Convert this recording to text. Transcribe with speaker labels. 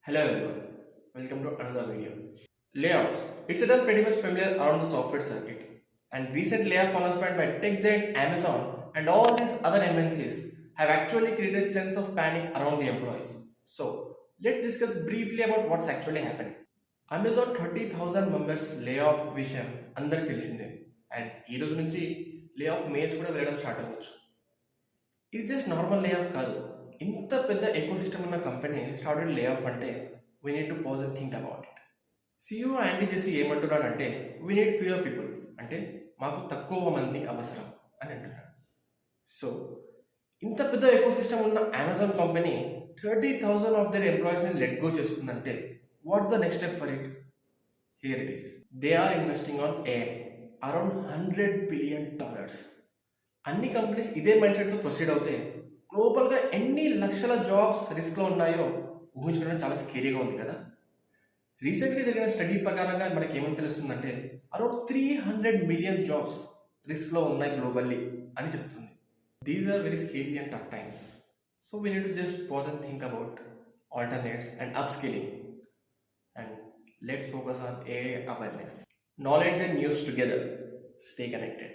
Speaker 1: Hello everyone, welcome to another video. Layoffs. It's a term pretty much familiar around the software circuit. And recent layoff announcement by tech giant Amazon and all these other MNCs have actually created a sense of panic around the employees. So let's discuss briefly about what's actually happening. Amazon 30,000 members lay off విషయం అందరికి తెలిసిందే and ఈ రోజు నుంచి lay off mails కూడా వెళ్ళడం start అవ్వచ్చు. ఇది జస్ట్ నార్మల్ లే ఆఫ్ కాదు. ఇంత పెద్ద ఎకో సిస్టమ్ ఉన్న కంపెనీ స్టార్టెడ్ లే ఆఫ్ అంటే we need to pause and think about it. CEO Andy Jassy ఏమంటున్నాడంటే వీ నీడ్ ఫ్యూయర్ పీపుల్, అంటే మాకు తక్కువ మంది అవసరం అని అంటున్నాడు. సో ఇంత పెద్ద ఎకో సిస్టమ్ ఉన్న అమెజాన్ కంపెనీ 30,000 ఆఫ్ దర్ ఎంప్లాయీస్ని లెట్ గో చేస్తుందంటే what's the next step for it? Here it is. They are investing on AI around $100 billion. అన్ని కంపెనీస్ ఇదే మైండ్ సెట్తో ప్రొసీడ్ అవుతే గ్లోబల్గా ఎన్ని లక్షల జాబ్స్ రిస్క్లో ఉన్నాయో ఊహించుకోవడం చాలా స్కేరీగా ఉంది కదా. రీసెంట్గా జరిగిన స్టడీ ప్రకారంగా మనకి ఏమని తెలుస్తుందంటే అరౌండ్ 300 మిలియన్ జాబ్స్ రిస్క్లో ఉన్నాయి గ్లోబల్లీ అని చెప్తుంది. These are very scary and tough times. So we need to just pause and think about alternates and upskilling and let's focus on AI awareness. Knowledge and news together. Stay connected.